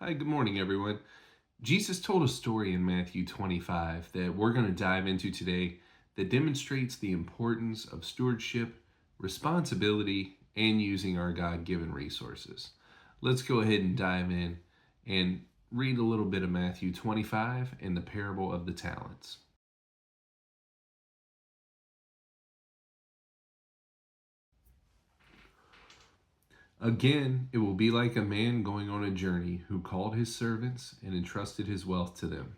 Hi, good morning, everyone. Jesus told a story in Matthew 25 that we're going to dive into today that demonstrates the importance of stewardship, responsibility, and using our God given resources. Let's go ahead and dive in and read a little bit of Matthew 25 and the parable of the talents. Again, it will be like a man going on a journey who called his servants and entrusted his wealth to them.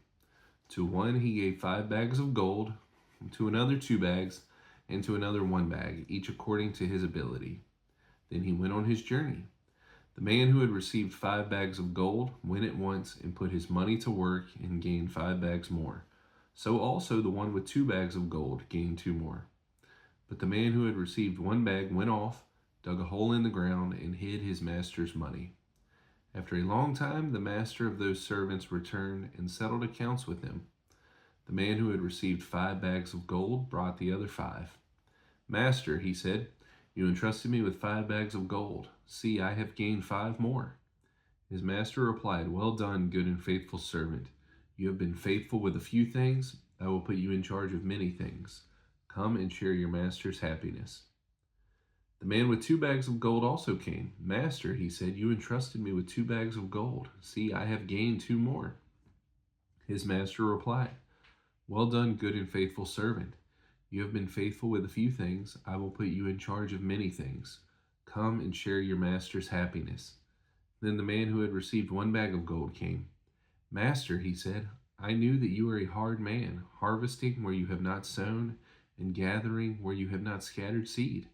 To one he gave 5 bags of gold, to another 2 bags, and to another 1 bag, each according to his ability. Then he went on his journey. The man who had received 5 bags of gold went at once and put his money to work and gained 5 bags more. So also the one with 2 bags of gold gained 2 more. But the man who had received 1 bag went off, dug a hole in the ground, and hid his master's money. After a long time, the master of those servants returned and settled accounts with them. The man who had received 5 bags of gold brought the other 5. Master, he said, you entrusted me with 5 bags of gold. See, I have gained 5 more. His master replied, well done, good and faithful servant. You have been faithful with a few things. I will put you in charge of many things. Come and share your master's happiness. The man with 2 bags of gold also came. Master, he said, you entrusted me with 2 bags of gold. See, I have gained 2 more. His master replied, well done, good and faithful servant. You have been faithful with a few things. I will put you in charge of many things. Come and share your master's happiness. Then the man who had received 1 bag of gold came. Master, he said, I knew that you are a hard man, harvesting where you have not sown and gathering where you have not scattered seed.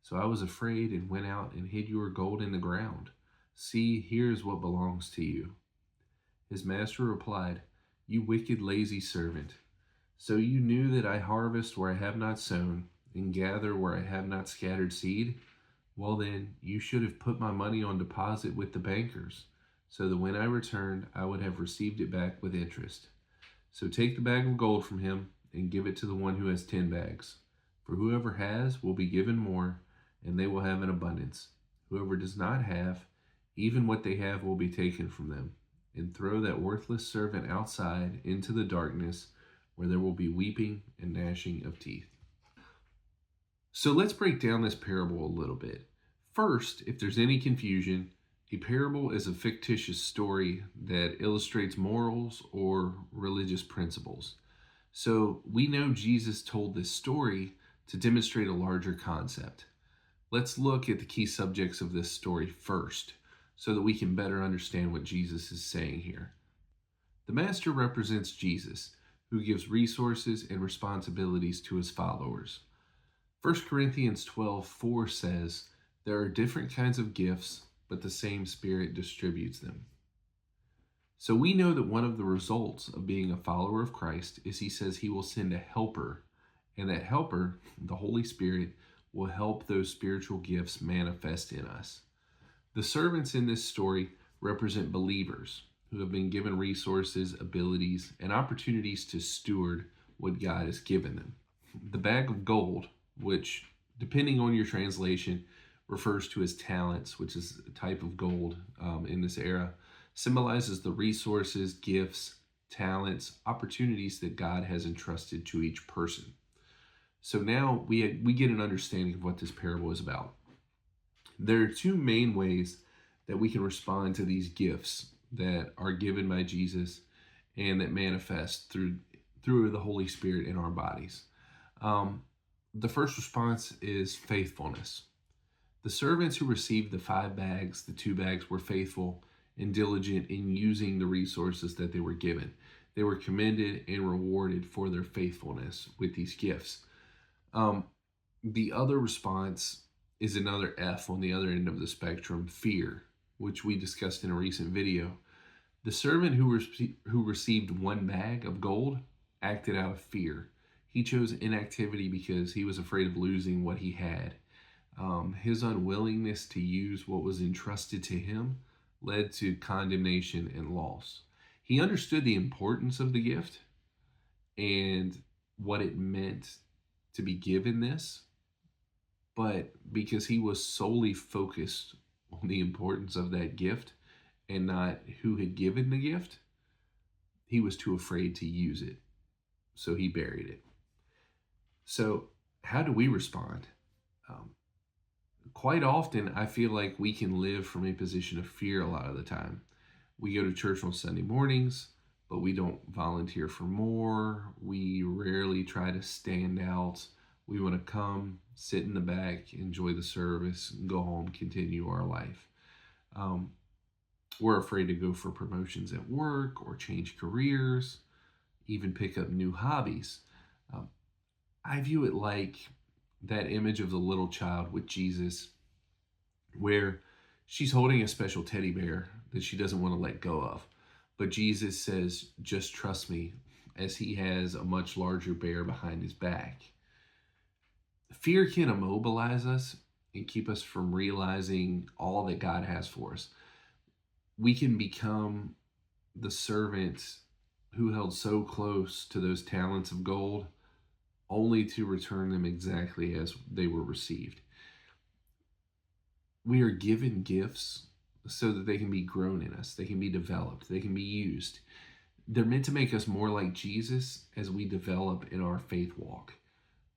So I was afraid and went out and hid your gold in the ground. See, here is what belongs to you. His master replied, you wicked, lazy servant. So you knew that I harvest where I have not sown and gather where I have not scattered seed? Well then, you should have put my money on deposit with the bankers, so that when I returned, I would have received it back with interest. So take the bag of gold from him and give it to the one who has 10 bags. For whoever has will be given more, and they will have an abundance. Whoever does not have, even what they have will be taken from them. And throw that worthless servant outside into the darkness, where there will be weeping and gnashing of teeth. So let's break down this parable a little bit. First, if there's any confusion, a parable is a fictitious story that illustrates morals or religious principles. So we know Jesus told this story to demonstrate a larger concept. Let's look at the key subjects of this story first, so that we can better understand what Jesus is saying here. The master represents Jesus, who gives resources and responsibilities to his followers. 1 Corinthians 12:4 says, there are different kinds of gifts, but the same Spirit distributes them. So we know that one of the results of being a follower of Christ is he says he will send a helper, and that helper, the Holy Spirit, will help those spiritual gifts manifest in us. The servants in this story represent believers who have been given resources, abilities, and opportunities to steward what God has given them. The bag of gold, which, depending on your translation, refers to as talents, which is a type of gold in this era, symbolizes the resources, gifts, talents, opportunities that God has entrusted to each person. So now we get an understanding of what this parable is about. There are 2 main ways that we can respond to these gifts that are given by Jesus and that manifest through the Holy Spirit in our bodies. The first response is faithfulness. The servants who received the 5 bags, the 2 bags, were faithful and diligent in using the resources that they were given. They were commended and rewarded for their faithfulness with these gifts. The other response is another F on the other end of the spectrum, fear, which we discussed in a recent video. The servant who received 1 bag of gold acted out of fear. He chose inactivity because he was afraid of losing what he had. His unwillingness to use what was entrusted to him led to condemnation and loss. He understood the importance of the gift and what it meant to be given this, but because he was solely focused on the importance of that gift and not who had given the gift, he was too afraid to use it. So he buried it. So, how do we respond? Um, Quite often, I feel like we can live from a position of fear a lot of the time. We go to church on Sunday mornings, but we don't volunteer for more. We rarely try to stand out. We want to come, sit in the back, enjoy the service, and go home, continue our life. Um, we're afraid to go for promotions at work or change careers, even pick up new hobbies. Um, I view it like that image of the little child with Jesus, where she's holding a special teddy bear that she doesn't want to let go of. But Jesus says, just trust me, as he has a much larger bear behind his back. Fear can immobilize us and keep us from realizing all that God has for us. We can become the servant who held so close to those talents of gold only to return them exactly as they were received. We are given gifts so that they can be grown in us, they can be developed, they can be used. They're meant to make us more like Jesus as we develop in our faith walk.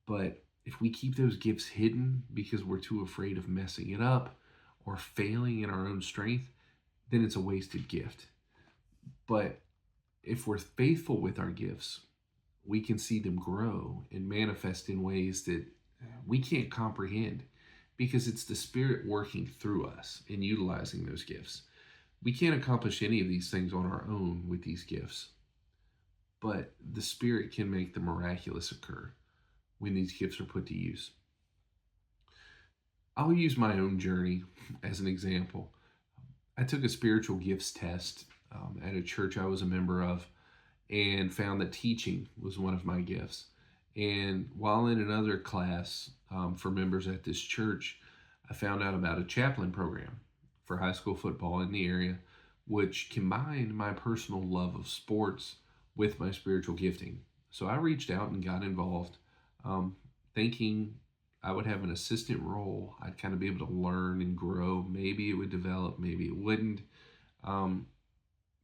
But if we keep those gifts hidden because we're too afraid of messing it up or failing in our own strength, then it's a wasted gift. But if we're faithful with our gifts, we can see them grow and manifest in ways that we can't comprehend because it's the Spirit working through us and utilizing those gifts. We can't accomplish any of these things on our own with these gifts, but the Spirit can make the miraculous occur when these gifts are put to use. I'll use my own journey as an example. I took a spiritual gifts test at a church I was a member of and found that teaching was one of my gifts. And while in another class for members at this church, I found out about a chaplain program for high school football in the area, which combined my personal love of sports with my spiritual gifting. So I reached out and got involved, thinking I would have an assistant role. I'd kind of be able to learn and grow. Maybe it would develop, maybe it wouldn't. Um,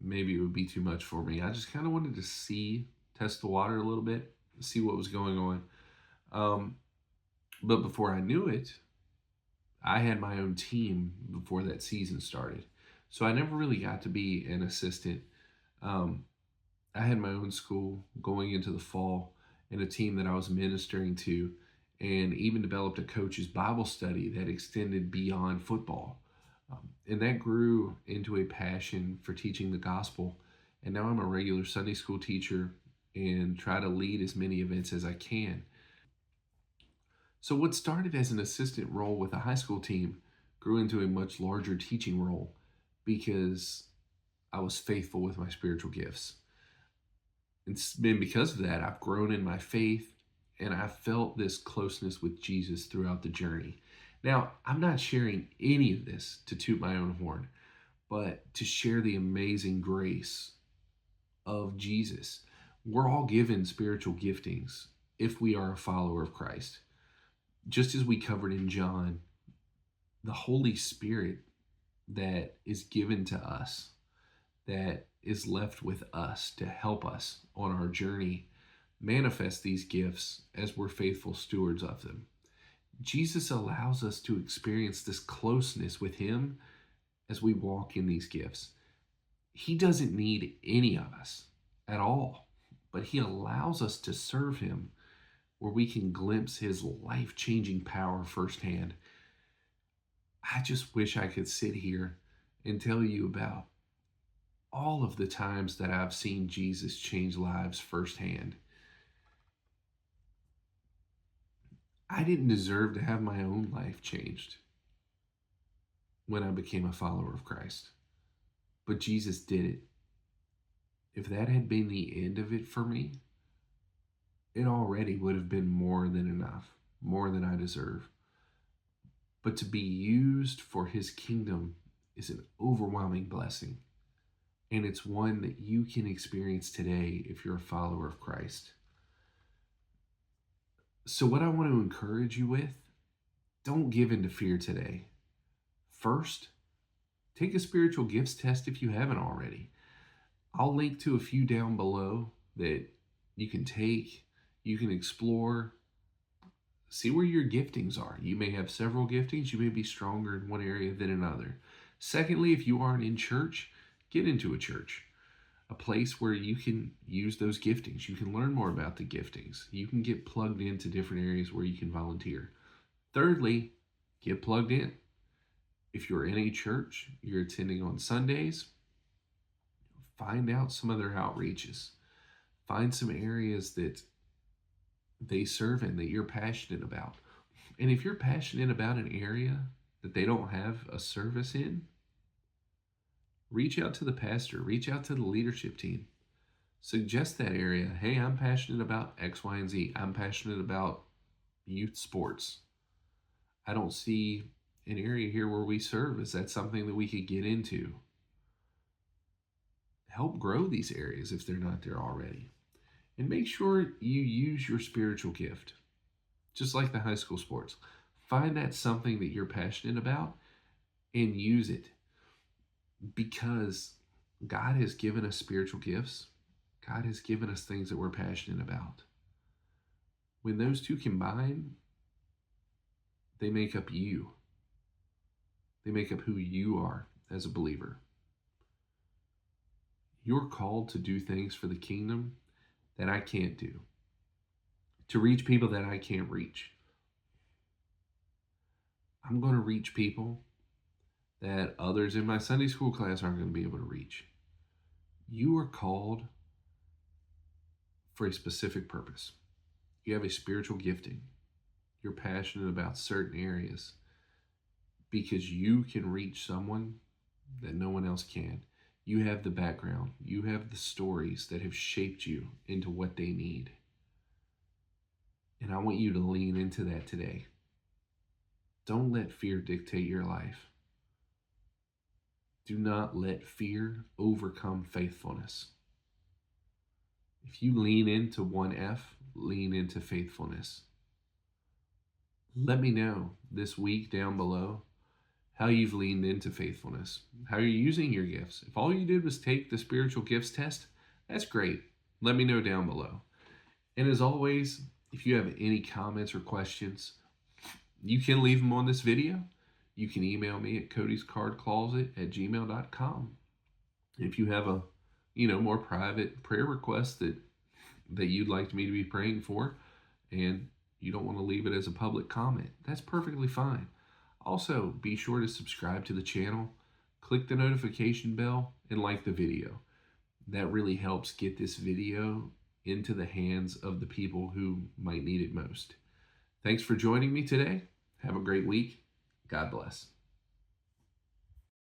Maybe it would be too much for me. I just kind of wanted to test the water a little bit, see what was going on. But before I knew it, I had my own team before that season started. So I never really got to be an assistant. Um, I had my own school going into the fall and a team that I was ministering to, and even developed a coach's Bible study that extended beyond football. And that grew into a passion for teaching the gospel. And now I'm a regular Sunday school teacher and try to lead as many events as I can. So, what started as an assistant role with a high school team grew into a much larger teaching role because I was faithful with my spiritual gifts. It's been because of that I've grown in my faith and I've felt this closeness with Jesus throughout the journey. Now, I'm not sharing any of this to toot my own horn, but to share the amazing grace of Jesus. We're all given spiritual giftings if we are a follower of Christ. Just as we covered in John, the Holy Spirit that is given to us, that is left with us to help us on our journey, manifest these gifts as we're faithful stewards of them. Jesus allows us to experience this closeness with him as we walk in these gifts. He doesn't need any of us at all, but he allows us to serve him where we can glimpse his life-changing power firsthand. I just wish I could sit here and tell you about all of the times that I've seen Jesus change lives firsthand. I didn't deserve to have my own life changed when I became a follower of Christ, but Jesus did it. If that had been the end of it for me, it already would have been more than enough, more than I deserve. But to be used for his kingdom is an overwhelming blessing. And it's one that you can experience today if you're a follower of Christ. So, what I want to encourage you with, don't give in to fear today. First, Take a spiritual gifts test if you haven't already. I'll link to a few down below that you can take, you can explore, see where your giftings are. You may have several giftings, you may be stronger in one area than another. Secondly, if you aren't in church, get into a church, a place where you can use those giftings. You can learn more about the giftings. You can get plugged into different areas where you can volunteer. Thirdly, get plugged in. If you're in a church, you're attending on Sundays, find out some of their outreaches. Find some areas that they serve in that you're passionate about. And if you're passionate about an area that they don't have a service in, reach out to the pastor, reach out to the leadership team. Suggest that area. Hey, I'm passionate about X, Y, and Z. I'm passionate about youth sports. I don't see an area here where we serve. Is that something that we could get into? Help grow these areas if they're not there already. And make sure you use your spiritual gift, just like the high school sports. Find that something that you're passionate about and use it, because God has given us spiritual gifts. God has given us things that we're passionate about. When those two combine, they make up you. They make up who you are as a believer. You're called to do things for the kingdom that I can't do, to reach people that I can't reach. I'm going to reach people that others in my Sunday school class aren't going to be able to reach. You are called for a specific purpose. You have a spiritual gifting. You're passionate about certain areas because you can reach someone that no one else can. You have the background. You have the stories that have shaped you into what they need. And I want you to lean into that today. Don't let fear dictate your life. Do not let fear overcome faithfulness. If you lean into 1F, lean into faithfulness. Let me know this week down below how you've leaned into faithfulness, how you're using your gifts. If all you did was take the spiritual gifts test, that's great. Let me know down below. And as always, if you have any comments or questions, you can leave them on this video. You can email me at codyscardcloset@gmail.com. If you have a more private prayer request that you'd like me to be praying for, and you don't want to leave it as a public comment, that's perfectly fine. Also, be sure to subscribe to the channel, click the notification bell, and like the video. That really helps get this video into the hands of the people who might need it most. Thanks for joining me today. Have a great week. God bless.